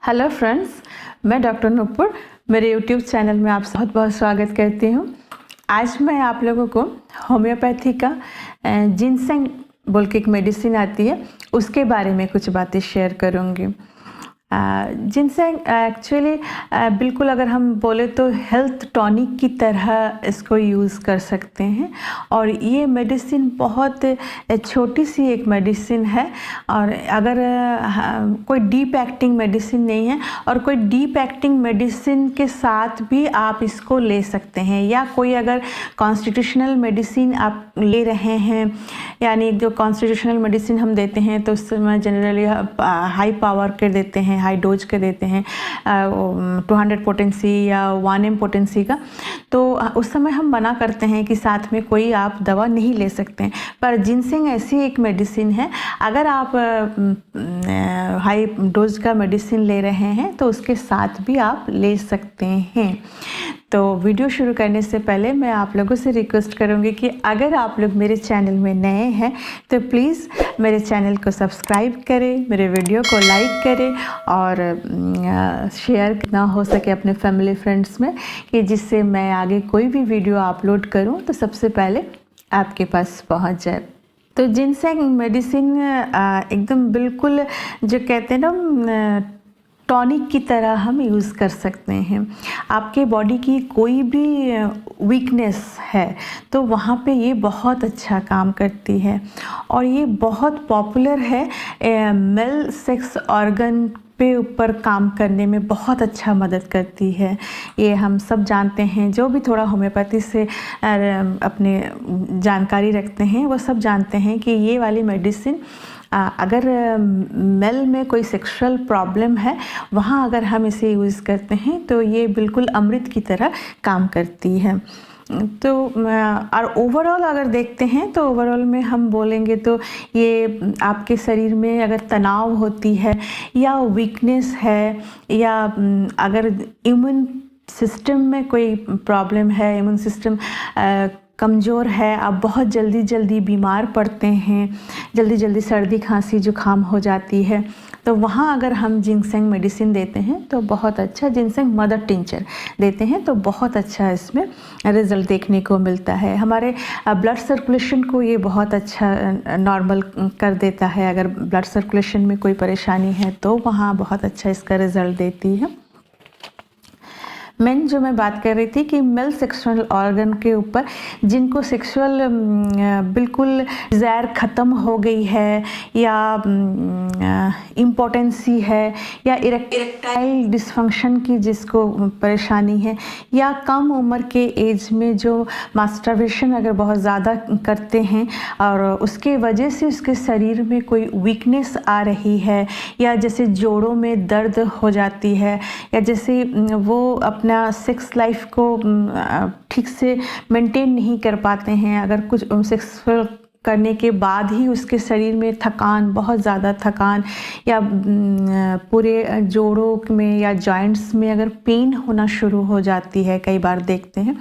Hello friends, मैं doctor Nupur मेरे YouTube channel में आप बहुत बहुत स्वागत करती हूँ। आज मैं आप लोगों को होम्योपैथी का जिनसेंग बोल के एक मेडिसिन आती है उसके बारे में कुछ बातें शेयर करूँगी। जिनसेंग एक्चुअली बिल्कुल अगर हम बोले तो हेल्थ टॉनिक की तरह इसको यूज़ कर सकते हैं और ये मेडिसिन बहुत छोटी सी एक मेडिसिन है और अगर कोई डीप एक्टिंग मेडिसिन नहीं है और कोई डीप एक्टिंग मेडिसिन के साथ भी आप इसको ले सकते हैं या कोई अगर कॉन्स्टिट्यूशनल मेडिसिन आप ले रहे हैं, यानी जो कॉन्स्टिट्यूशनल मेडिसिन हम देते हैं तो उसमें जनरली हाई पावर के देते हैं, हाई डोज के देते हैं 200 पोटेंसी या 1 m पोटेंसी का, तो उस समय हम मना करते हैं कि साथ में कोई आप दवा नहीं ले सकते हैं। पर जिनसेंग ऐसी एक मेडिसिन है, अगर आप हाई डोज का मेडिसिन ले रहे हैं तो उसके साथ भी आप ले सकते हैं। तो वीडियो शुरू करने से पहले मैं आप लोगों से रिक्वेस्ट करूंगी कि अगर आप लोग मेरे चैनल में नए हैं तो प्लीज़ मेरे चैनल को सब्सक्राइब करें, मेरे वीडियो को लाइक करें और शेयर ना हो सके अपने फैमिली फ्रेंड्स में, कि जिससे मैं आगे कोई भी वीडियो अपलोड करूं तो सबसे पहले आपके पास पहुंच जाए। तो जिनसेंग मेडिसिन एकदम बिल्कुल जो कहते हैं ना टॉनिक की तरह हम यूज़ कर सकते हैं। आपके बॉडी की कोई भी वीकनेस है तो वहाँ पे ये बहुत अच्छा काम करती है और ये बहुत पॉपुलर है। मेल सेक्स ऑर्गन पे ऊपर काम करने में बहुत अच्छा मदद करती है। ये हम सब जानते हैं, जो भी थोड़ा होम्योपैथी से अपने जानकारी रखते हैं वो सब जानते हैं कि ये वाली मेडिसिन अगर मेल में कोई सेक्सुअल प्रॉब्लम है वहाँ अगर हम इसे यूज़ करते हैं तो ये बिल्कुल अमृत की तरह काम करती है। तो और ओवरऑल अगर देखते हैं तो ओवरऑल में हम बोलेंगे तो ये आपके शरीर में अगर तनाव होती है या वीकनेस है या अगर इम्यून सिस्टम में कोई प्रॉब्लम है, इम्यून सिस्टम कमज़ोर है, आप बहुत जल्दी बीमार पड़ते हैं, जल्दी सर्दी खांसी जुकाम हो जाती है, तो वहाँ अगर हम जिनसेंग मेडिसिन देते हैं तो बहुत अच्छा, जिनसेंग मदर टिंचर देते हैं तो बहुत अच्छा इसमें रिज़ल्ट देखने को मिलता है। हमारे ब्लड सर्कुलेशन को ये बहुत अच्छा नॉर्मल कर देता है। अगर ब्लड सर्कुलेशन में कोई परेशानी है तो वहाँ बहुत अच्छा इसका रिज़ल्ट देती है। मेन जो मैं बात कर रही थी कि मेल सेक्सुअल ऑर्गन के ऊपर जिनको सेक्सुअल बिल्कुल डिज़ायर ख़त्म हो गई है या इम्पोटेंसी है या इरेक्टाइल डिसफंक्शन की जिसको परेशानी है या कम उम्र के एज में जो मास्टरबेशन अगर बहुत ज़्यादा करते हैं और उसके वजह से उसके शरीर में कोई वीकनेस आ रही है या जैसे जोड़ों में दर्द हो जाती है या जैसे वो अपना सेक्स लाइफ को ठीक से मेंटेन नहीं कर पाते हैं, अगर कुछ सेक्सुअल करने के बाद ही उसके शरीर में थकान, बहुत ज़्यादा थकान या पूरे जोड़ों में या जॉइंट्स में अगर पेन होना शुरू हो जाती है, कई बार देखते हैं,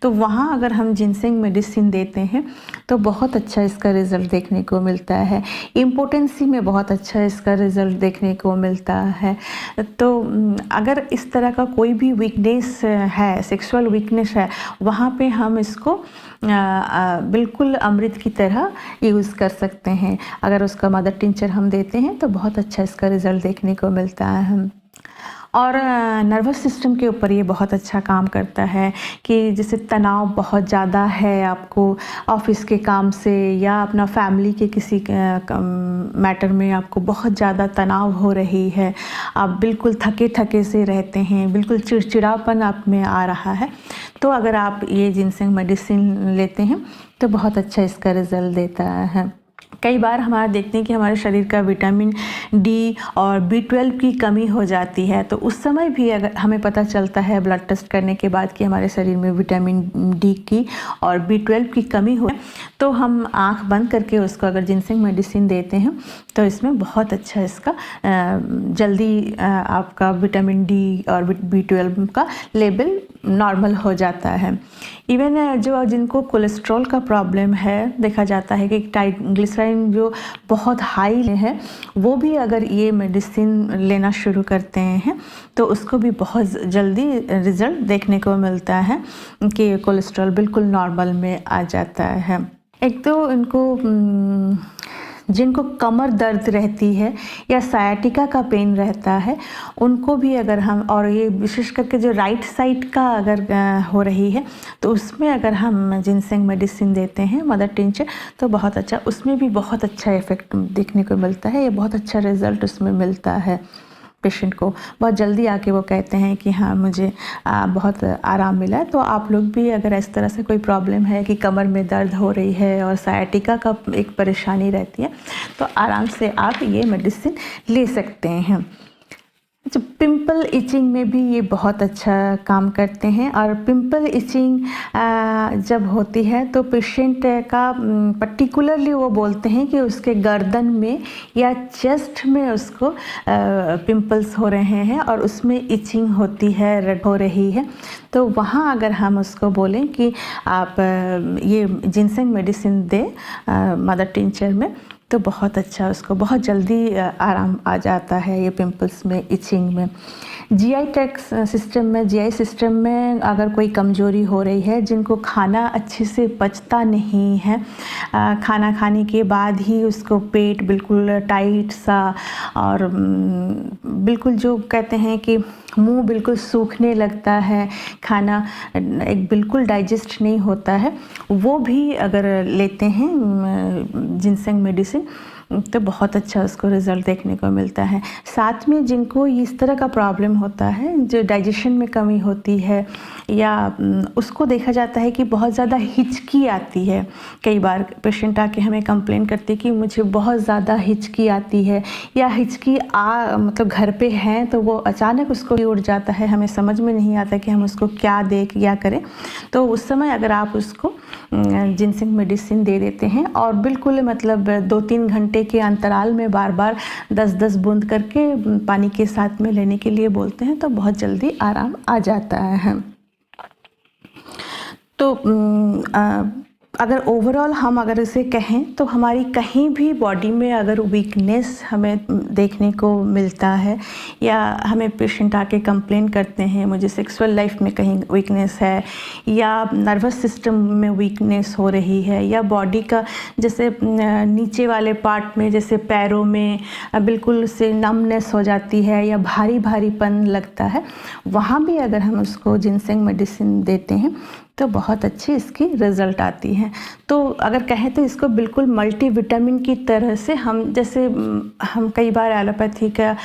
तो वहाँ अगर हम जिनसेंग मेडिसिन देते हैं तो बहुत अच्छा इसका रिज़ल्ट देखने को मिलता है। इम्पोटेंसी में बहुत अच्छा इसका रिज़ल्ट देखने को मिलता है। तो अगर इस तरह का कोई भी वीकनेस है, सेक्सुअल वीकनेस है, वहाँ पे हम इसको बिल्कुल अमृत की तरह यूज़ कर सकते हैं। अगर उसका मदर टिंचर हम देते हैं तो बहुत अच्छा इसका रिज़ल्ट देखने को मिलता है। और नर्वस सिस्टम के ऊपर ये बहुत अच्छा काम करता है कि जैसे तनाव बहुत ज़्यादा है आपको ऑफिस के काम से या अपना फैमिली के किसी मैटर में आपको बहुत ज़्यादा तनाव हो रही है, आप बिल्कुल थके से रहते हैं, बिल्कुल चिड़चिड़ापन आप में आ रहा है, तो अगर आप ये जिनसेंग मेडिसिन लेते हैं तो बहुत अच्छा इसका रिज़ल्ट देता है। कई बार हमारा देखते हैं कि हमारे शरीर का विटामिन डी और B12 की कमी हो जाती है, तो उस समय भी अगर हमें पता चलता है ब्लड टेस्ट करने के बाद कि हमारे शरीर में विटामिन डी की और B12 की कमी हो, तो हम आंख बंद करके उसको अगर जिनसेंग मेडिसिन देते हैं तो इसमें बहुत अच्छा इसका जल्दी आपका विटामिन डी और B12 का लेवल नॉर्मल हो जाता है। इवन जिनको कोलेस्ट्रॉल का प्रॉब्लम है, देखा जाता है कि ट्राइग्लिसराइड जो बहुत हाई है, वो भी अगर ये मेडिसिन लेना शुरू करते हैं तो उसको भी बहुत जल्दी रिज़ल्ट देखने को मिलता है कि कोलेस्ट्रॉल बिल्कुल नॉर्मल में आ जाता है। एक तो जिनको कमर दर्द रहती है या सायाटिका का पेन रहता है, उनको भी अगर हम, और ये विशेष करके जो राइट साइड का अगर हो रही है, तो उसमें अगर हम जिनसेंग मेडिसिन देते हैं मदर टिंचर, तो बहुत अच्छा, उसमें भी बहुत अच्छा इफ़ेक्ट देखने को मिलता है। ये बहुत अच्छा रिज़ल्ट उसमें मिलता है पेशेंट को। बहुत जल्दी आके वो कहते हैं कि हाँ, मुझे बहुत आराम मिला है। तो आप लोग भी अगर इस तरह से कोई प्रॉब्लम है कि कमर में दर्द हो रही है और सायाटिका का एक परेशानी रहती है, तो आराम से आप ये मेडिसिन ले सकते हैं। जो पिंपल इचिंग में भी ये बहुत अच्छा काम करते हैं। और पिंपल इचिंग जब होती है तो पेशेंट का पर्टिकुलरली वो बोलते हैं कि उसके गर्दन में या चेस्ट में उसको पिंपल्स हो रहे हैं और उसमें इचिंग होती है, रेड हो रही है। तो वहाँ अगर हम उसको बोलें कि आप ये जिनसेंग मेडिसिन दें मदर टिंचर में, तो बहुत अच्छा, उसको बहुत जल्दी आराम आ जाता है ये पिंपल्स में, इचिंग में। जीआई सिस्टम में अगर कोई कमज़ोरी हो रही है, जिनको खाना अच्छे से पचता नहीं है, खाना खाने के बाद ही उसको पेट बिल्कुल टाइट सा और बिल्कुल जो कहते हैं कि मुंह बिल्कुल सूखने लगता है, खाना एक बिल्कुल डाइजेस्ट नहीं होता है, वो भी अगर लेते हैं जिनसेंग मेडिसिन तो बहुत अच्छा उसको रिज़ल्ट देखने को मिलता है। साथ में जिनको इस तरह का प्रॉब्लम होता है, जो डाइजेशन में कमी होती है, या उसको देखा जाता है कि बहुत ज़्यादा हिचकी आती है। कई बार पेशेंट आके हमें कंप्लेन करते कि मुझे बहुत ज़्यादा हिचकी आती है, या हिचकी मतलब घर पे हैं तो वो अचानक उसको उड़ जाता है, हमें समझ में नहीं आता कि हम उसको क्या दें, क्या करें। तो उस समय अगर आप उसको जिनसेंग मेडिसिन दे देते हैं और बिल्कुल मतलब 2-3 घंटे के अंतराल में बार बार 10-10 बूंद करके पानी के साथ में लेने के लिए बोलते हैं, तो बहुत जल्दी आराम आ जाता है। तो अगर ओवरऑल हम अगर इसे कहें तो हमारी कहीं भी बॉडी में अगर वीकनेस हमें देखने को मिलता है, या हमें पेशेंट आके कंप्लेन करते हैं मुझे सेक्सुअल लाइफ में कहीं वीकनेस है, या नर्वस सिस्टम में वीकनेस हो रही है, या बॉडी का जैसे नीचे वाले पार्ट में जैसे पैरों में बिल्कुल से नमनेस हो जाती है या भारी भारीपन लगता है, वहाँ भी अगर हम उसको जिनसेंग मेडिसिन देते हैं तो बहुत अच्छी इसकी रिज़ल्ट आती है। तो अगर कहें तो इसको बिल्कुल मल्टीविटामिन की तरह से जैसे हम कई बार एलोपैथी का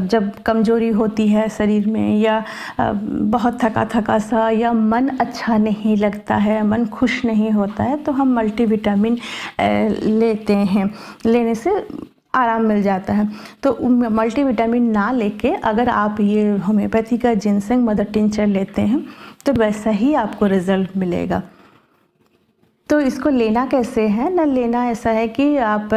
जब कमज़ोरी होती है शरीर में, या बहुत थका थका सा, या मन अच्छा नहीं लगता है, मन खुश नहीं होता है, तो हम मल्टीविटामिन लेते हैं, लेने से आराम मिल जाता है। तो मल्टीविटामिन ना लेके अगर आप ये होम्योपैथी का जिनसेंग मदर टिंचर लेते हैं तो वैसा ही आपको रिज़ल्ट मिलेगा। तो इसको लेना कैसे है ना, लेना ऐसा है कि आप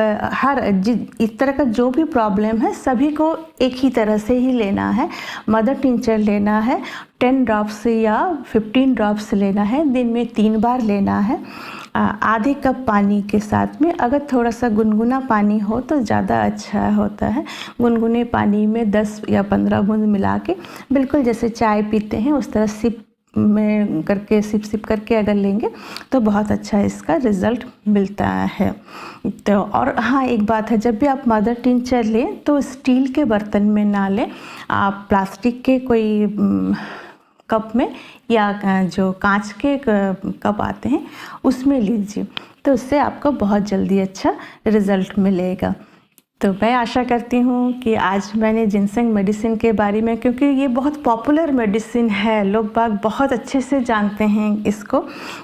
इस तरह का जो भी प्रॉब्लम है सभी को एक ही तरह से ही लेना है। मदर टिंचर लेना है 10 ड्रॉप्स या 15 ड्रॉप्स लेना है, दिन में 3 बार लेना है। आधे कप पानी के साथ में, अगर थोड़ा सा गुनगुना पानी हो तो ज़्यादा अच्छा होता है। गुनगुने पानी में 10 या 15 बूंद मिला के, बिल्कुल जैसे चाय पीते हैं उस तरह सिप सिप करके अगर लेंगे तो बहुत अच्छा इसका रिज़ल्ट मिलता है। तो और हाँ, एक बात है, जब भी आप मदर टिंचर लें तो स्टील के बर्तन में ना लें, आप प्लास्टिक के कोई कप में या जो कांच के कप आते हैं उसमें लीजिए, तो उससे आपको बहुत जल्दी अच्छा रिज़ल्ट मिलेगा। तो मैं आशा करती हूँ कि आज मैंने जिनसेंग मेडिसिन के बारे में, क्योंकि ये बहुत पॉपुलर मेडिसिन है, लोग बाग बहुत अच्छे से जानते हैं इसको,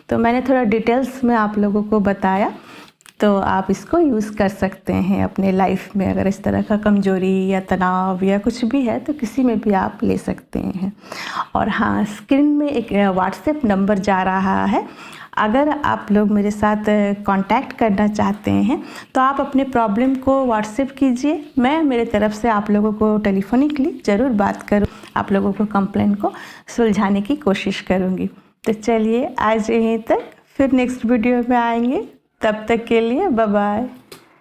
तो मैंने थोड़ा डिटेल्स में आप लोगों को बताया। तो आप इसको यूज़ कर सकते हैं अपने लाइफ में, अगर इस तरह का कमज़ोरी या तनाव या कुछ भी है तो किसी में भी आप ले सकते हैं। और हाँ, स्क्रीन में एक व्हाट्सएप नंबर जा रहा है, अगर आप लोग मेरे साथ कांटेक्ट करना चाहते हैं तो आप अपने प्रॉब्लम को व्हाट्सएप कीजिए, मैं मेरे तरफ से आप लोगों को टेलीफोनिकली ज़रूर बात करूँ। आप लोगों को कंप्लेंट को सुलझाने की कोशिश करूँगी। तो चलिए आज यहीं तक, फिर नेक्स्ट वीडियो में आएंगे। तब तक के लिए बाय बाय।